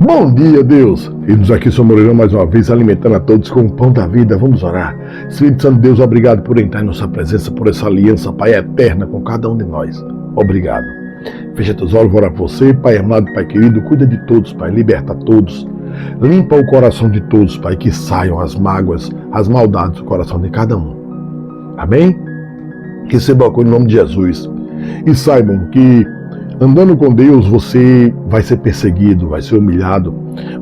Bom dia, Deus! Filhos, aqui sou Moreira mais uma vez, alimentando a todos com o pão da vida. Vamos orar. Espírito Santo de Deus, obrigado por entrar em nossa presença, por essa aliança, Pai, eterna com cada um de nós. Obrigado. Fecha teus olhos, vou orar por você, Pai amado, Pai querido, cuida de todos, Pai, liberta todos. Limpa o coração de todos, Pai, que saiam as mágoas, as maldades do coração de cada um. Amém? Receba em nome de Jesus. E saibam que andando com Deus, você vai ser perseguido, vai ser humilhado.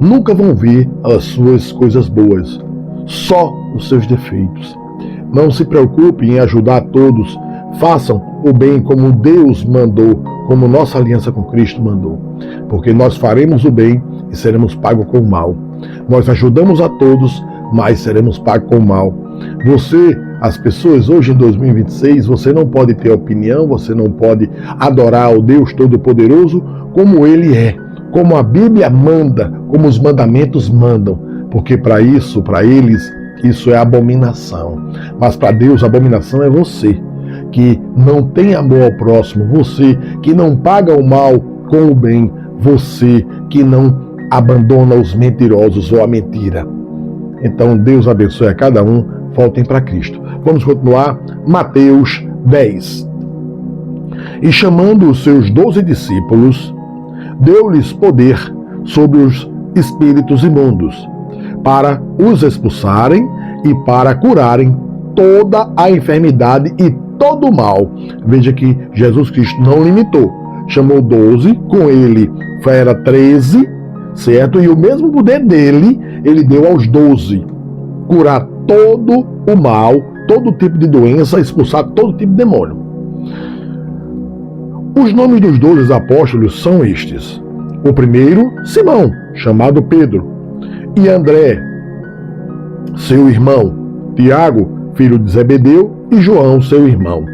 Nunca vão ver as suas coisas boas, só os seus defeitos. Não se preocupe em ajudar todos. Façam o bem como Deus mandou, como nossa aliança com Cristo mandou. Porque nós faremos o bem e seremos pagos com o mal. Nós ajudamos a todos, mas seremos pagos com o mal. Você, as pessoas hoje em 2026, você não pode ter opinião, você não pode adorar o Deus Todo-Poderoso como Ele é, como a Bíblia manda, como os mandamentos mandam, porque para isso, para eles, isso é abominação. Mas para Deus, a abominação é você, que não tem amor ao próximo, você que não paga o mal com o bem, você que não abandona os mentirosos ou a mentira. Então Deus abençoe a cada um. Voltem para Cristo. Vamos continuar. Mateus 10. E chamando os seus 12 discípulos, deu-lhes poder sobre os espíritos imundos, para os expulsarem e para curarem toda a enfermidade e todo o mal. Veja que Jesus Cristo não limitou. Chamou 12, com ele era 13, certo? E o mesmo poder dele, ele deu aos 12. Curar todo o mal, todo tipo de doença, expulsar todo tipo de demônio. Os nomes dos 12 apóstolos são estes. O primeiro, Simão, chamado Pedro, e André, seu irmão, Tiago, filho de Zebedeu, e João, seu irmão,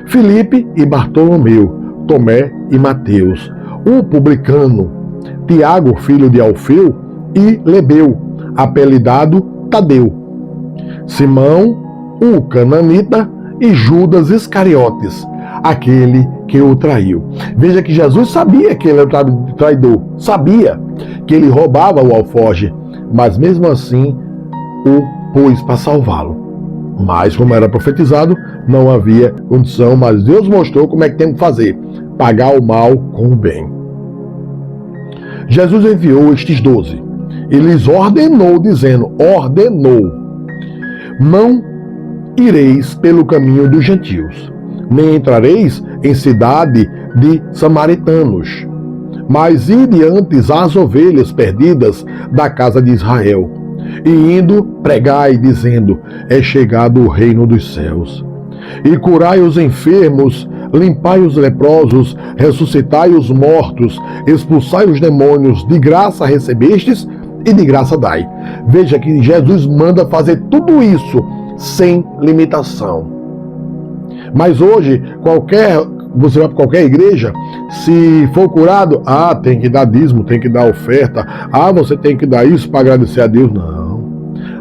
Filipe e Bartolomeu, Tomé e Mateus, o publicano, Tiago, filho de Alfeu, e Lebeu, apelidado Tadeu, Simão, o cananita, e Judas Iscariotes, aquele que o traiu. Veja que Jesus sabia que ele era traidor, sabia que ele roubava o alforje, mas mesmo assim o pôs para salvá-lo. Mas como era profetizado, não havia condição, mas Deus mostrou como é que tem que fazer, pagar o mal com o bem. Jesus enviou estes 12. Ele lhes ordenou, dizendo, não ireis pelo caminho dos gentios, nem entrareis em cidade de samaritanos, mas ide antes às ovelhas perdidas da casa de Israel, e indo pregai, dizendo, é chegado o reino dos céus. E curai os enfermos, limpai os leprosos, ressuscitai os mortos, expulsai os demônios, de graça recebestes, e de graça dai. Veja que Jesus manda fazer tudo isso sem limitação. Mas hoje, você vai para qualquer igreja, se for curado, tem que dar dízimo, tem que dar oferta, você tem que dar isso para agradecer a Deus. Não.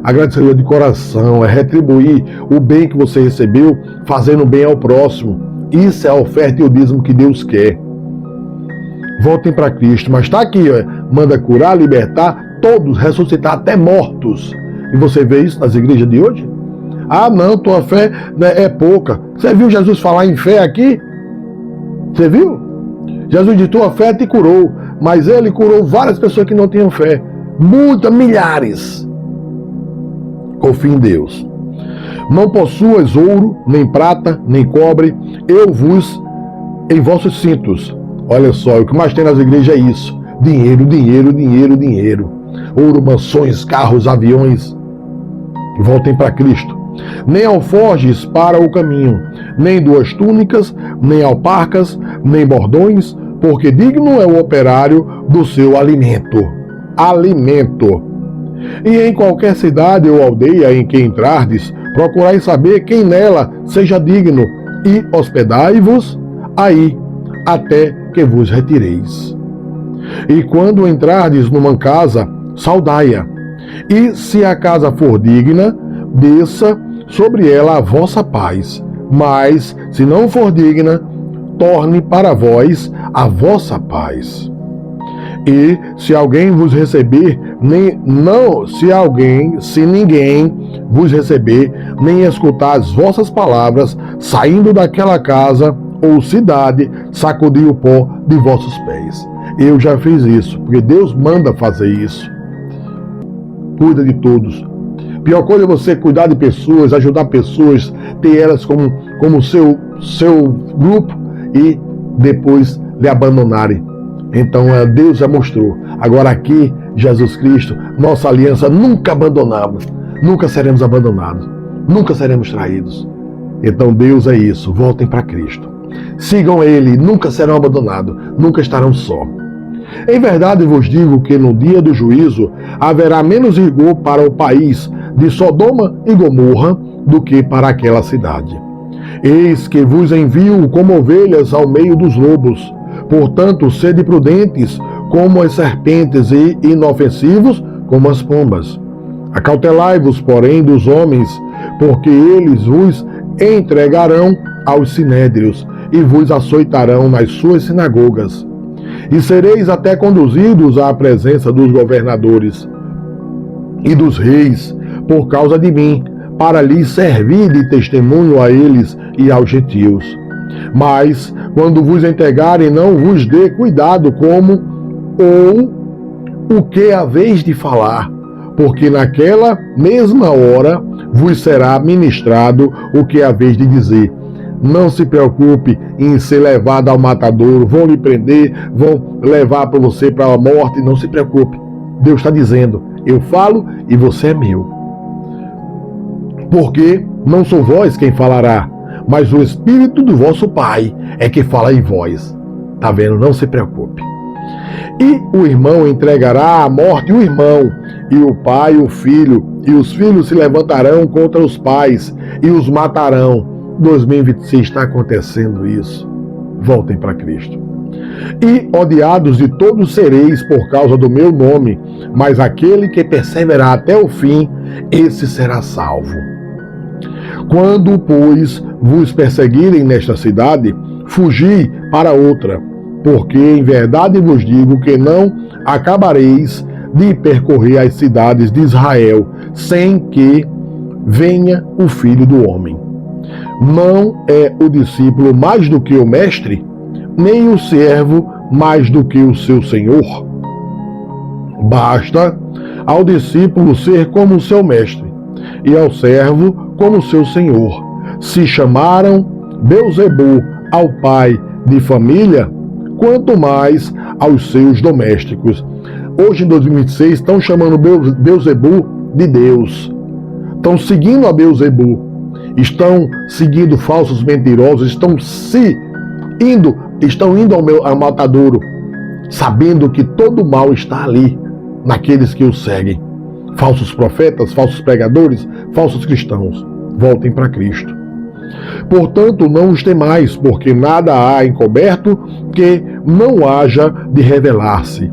Agradecer a Deus de coração, é retribuir o bem que você recebeu, fazendo bem ao próximo. Isso é a oferta e o dízimo que Deus quer. Voltem para Cristo, mas está aqui, manda curar, libertar, todos, ressuscitar até mortos. E você vê isso nas igrejas de hoje? Não, tua fé é pouca. Você viu Jesus falar em fé aqui? Você viu? Jesus disse, tua fé te curou, mas ele curou várias pessoas que não tinham fé. Muitas, milhares. Confie em Deus. Não possuas ouro, nem prata, nem cobre, eu vos em vossos cintos. Olha só, o que mais tem nas igrejas é isso. Dinheiro, dinheiro, dinheiro, dinheiro. Ouro, mansões, carros, aviões. Voltem para Cristo. Nem alforjes para o caminho, nem duas túnicas, nem alparcas, nem bordões, porque digno é o operário do seu alimento. Alimento. E em qualquer cidade ou aldeia em que entrardes, procurai saber quem nela seja digno, e hospedai-vos aí, até que vos retireis. E quando entrardes numa casa, saudai-a. E se a casa for digna, desça sobre ela a vossa paz. Mas, se não for digna, torne para vós a vossa paz. E se alguém vos receber, se ninguém vos receber, nem escutar as vossas palavras, saindo daquela casa ou cidade, sacudi o pó de vossos pés. Eu já fiz isso, porque Deus manda fazer isso. Cuida de todos. Pior coisa é você cuidar de pessoas, ajudar pessoas, ter elas como seu grupo e depois lhe abandonarem. Então Deus já mostrou. Agora aqui, Jesus Cristo, nossa aliança, nunca abandonamos, nunca seremos abandonados, nunca seremos traídos. Então Deus é isso, voltem para Cristo. Sigam Ele, nunca serão abandonados, nunca estarão só. Em verdade vos digo que no dia do juízo haverá menos rigor para o país de Sodoma e Gomorra do que para aquela cidade. Eis que vos envio como ovelhas ao meio dos lobos. Portanto, sede prudentes como as serpentes e inofensivos como as pombas. Acautelai-vos, porém, dos homens, porque eles vos entregarão aos sinédrios e vos açoitarão nas suas sinagogas. E sereis até conduzidos à presença dos governadores e dos reis por causa de mim, para lhes servir de testemunho a eles e aos gentios. Mas, quando vos entregarem, não vos dê cuidado como ou o que haveis de falar, porque naquela mesma hora vos será ministrado o que haveis de dizer. Não se preocupe em ser levado ao matadouro, vão lhe prender, vão levar para você para a morte, não se preocupe. Deus está dizendo, eu falo e você é meu. Porque não sou vós quem falará, mas o Espírito do vosso Pai é que fala em vós. Tá vendo? Não se preocupe. E o irmão entregará à morte o irmão, e o pai o filho, e os filhos se levantarão contra os pais e os matarão. 2026 está acontecendo isso. Voltem para Cristo. E odiados de todos sereis por causa do meu nome, mas aquele que perseverar até o fim, esse será salvo. Quando, pois, vos perseguirem nesta cidade, fugi para outra, porque em verdade vos digo que não acabareis de percorrer as cidades de Israel, sem que venha o Filho do Homem. Não é o discípulo mais do que o mestre, nem o servo mais do que o seu senhor. Basta ao discípulo ser como o seu mestre, e ao servo como o seu senhor. Se chamaram Beelzebu ao pai de família, quanto mais aos seus domésticos. Hoje, em 2026, estão chamando Beelzebu de Deus. Estão seguindo a Beelzebu. Estão seguindo falsos mentirosos. Estão indo ao matadouro, sabendo que todo mal está ali, naqueles que o seguem. Falsos profetas, falsos pregadores, falsos cristãos. Voltem para Cristo. Portanto, não os temais, porque nada há encoberto que não haja de revelar-se,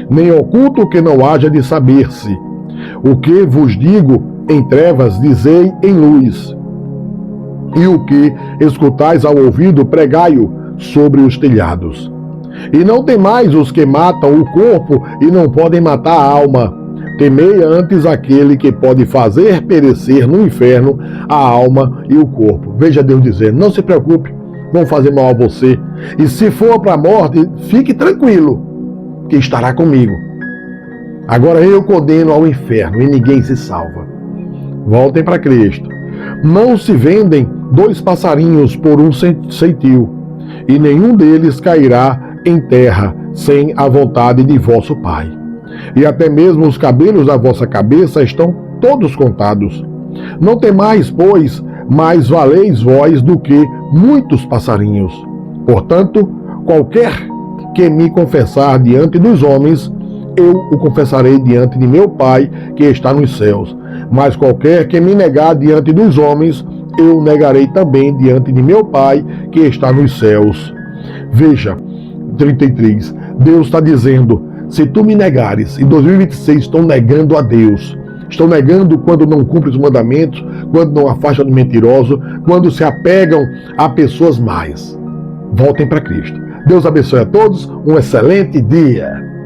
nem oculto que não haja de saber-se. O que vos digo em trevas, dizei em luz. E o que escutais ao ouvido, pregai-o sobre os telhados. E não temais os que matam o corpo e não podem matar a alma. Temei antes aquele que pode fazer perecer no inferno a alma e o corpo. Veja Deus dizendo, não se preocupe, vão fazer mal a você. E se for para a morte, fique tranquilo, que estará comigo. Agora eu condeno ao inferno e ninguém se salva. Voltem para Cristo. Não se vendem 2 passarinhos por um ceitil, e nenhum deles cairá em terra sem a vontade de vosso Pai. E até mesmo os cabelos da vossa cabeça estão todos contados. Não temais, pois, mais valeis vós do que muitos passarinhos. Portanto, qualquer que me confessar diante dos homens, eu o confessarei diante de meu Pai que está nos céus. Mas qualquer que me negar diante dos homens, eu negarei também diante de meu Pai que está nos céus. Veja, 33, Deus está dizendo, se tu me negares, em 2026 estão negando a Deus, estão negando quando não cumprem os mandamentos, quando não afastam do mentiroso, quando se apegam a pessoas más. Voltem para Cristo. Deus abençoe a todos, um excelente dia.